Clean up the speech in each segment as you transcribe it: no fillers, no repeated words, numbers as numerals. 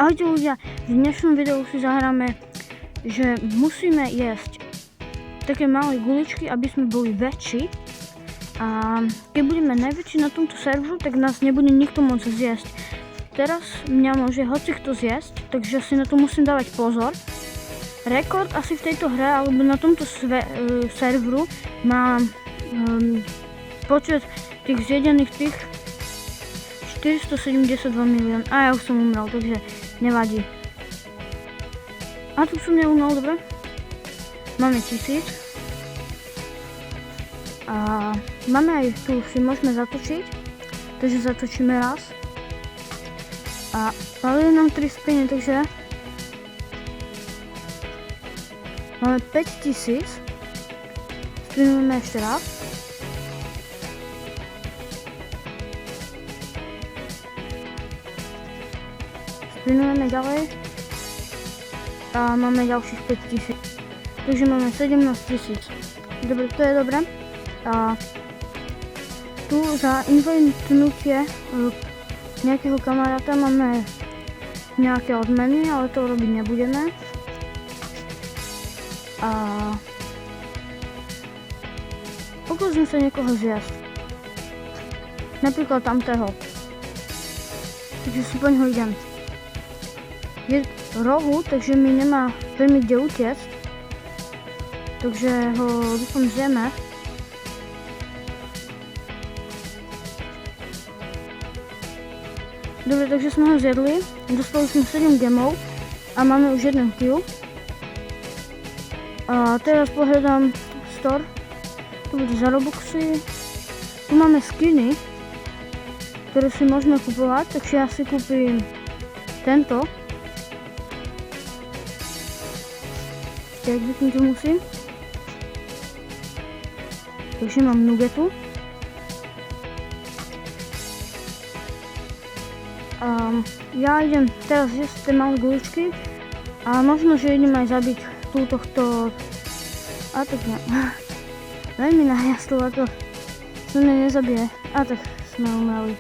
Ahojte ľudia, v dnešnom videu si zahráme, že musíme jesť také malé guličky, aby sme boli väčší. A keď budeme najväčší na tomto serveru, tak nás nebude nikto môcť zjesť. Teraz mňa môže hocikto zjesť, takže si na to musím dávať pozor. Rekord asi v tejto hre, alebo na tomto serveru má počet tých zjedených tých 472 milión. A ja už som umrel, takže nevadí. A tu som neumrel, dobre. Máme 1000. A máme aj tu, si môžeme zatočiť. Takže zatočíme raz. A ale nám 3 spiny, takže máme 5000. Spinujeme ešte raz. Spinujeme ďalej. A máme ďalších 5000. Takže máme 17 000. Dobre, to je dobré. A tu za inventnutie nejakého kamaráta máme nejaké odmeny, ale to robiť nebudeme. A pokúsim sa niekoho zjesť. Napríklad tamtého. Takže si po ňoho idem. Je rohu, takže mi nemá veľmi kde utiecť. Takže ho dúfam zjeme. Dobre, takže sme ho zjedli. Dostali sme 7 gemov a máme už 1 kill. A teraz pohľadám store. Tu bude za robuxy. Tu máme skiny, ktoré si môžeme kupovať, takže ja si kúpim tento. Tak to musím. Takže mám nugetu. Ja idem teraz jesť tie malé guličky a možno, že idem aj zabiť tohto. A tak ne. Veľmi najastlo, a to sa mňa nezabije. A tak sme umreli.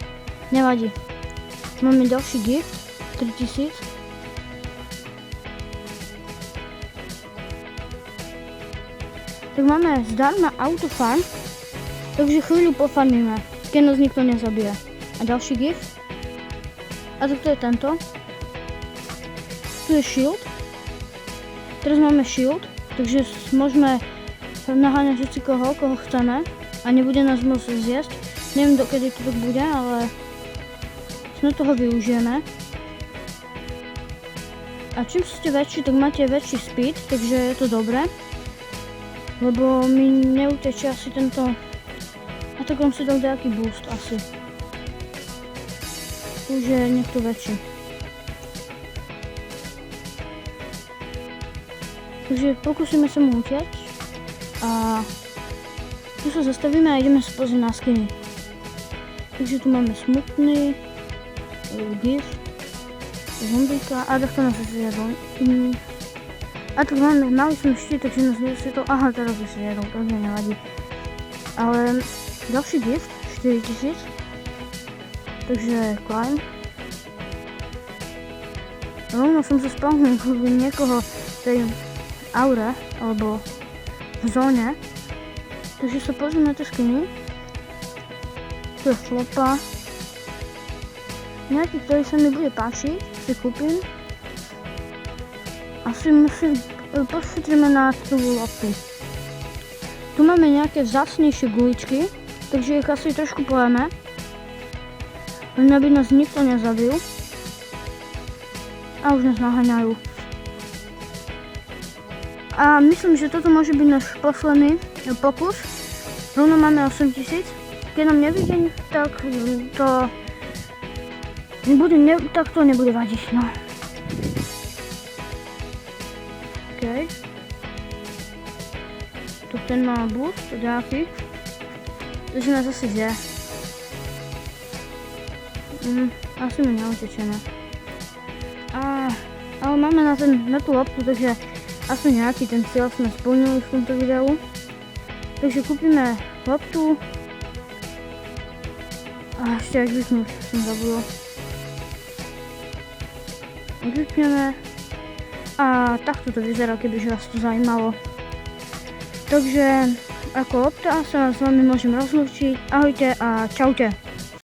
Nevadí. Máme ďalší gift. 3000. Tak máme zdarma autofarm, takže chvíľu pofarmíme, keď nás nikto nezabije. A ďalší gift. A tak to je tento. Tu je shield. Teraz máme shield, takže môžeme naháňať všetci koho chceme a nebude nás môcť zjesť. Neviem, dokedy to tak bude, ale snad toho využijeme. A čím ste väčší, tak máte väčší speed, takže je to dobré. Lebo mi neutečie asi tento. A tak on si dal nejaký boost asi. Už je niekto väčší. Takže pokúsime sa mu utiať. A tu sa zastavíme a ideme sa pozrieť na skiny. Takže tu máme smutný, gift, zombíka a takto nás zjedol. A tak mali sme štít, takže nás nezjedol. Aha, teraz už zjedol, takže nevadí. Ale ďalší gift, 4000. Takže climb. Rovno som sa spawnul niekoho v tej aure, alebo v zóne. Takže sa pozrieme na tie skiny. Tu je flopa. Nejaký, ktorý sa mi bude páčiť, si kúpim. Asi musím, pošetríme na tú loptu. Tu máme nejaké vzácnejšie guličky, takže ich asi trošku pojeme. Len aby nás nikto nezabil. A už nás naháňajú. A myslím, že toto môže byť náš posledný pokus. Rovno máme 8000. Keď nám nevidí, tak to nebude vadiť, no. OK. Tu ten má boost, nejaký. Takže nás asi zje. Asi mi neutečeme. Ale máme na tú loptu, takže asi nejaký ten cieľ sme splnili v tomto videu. Takže kúpime loptu. A ešte ak by som zabudol. vypneme a takto to vyzerá, kebyže vás to zajímalo. Takže ako Opta sa s vami môžem rozlúčiť. Ahojte a čaute.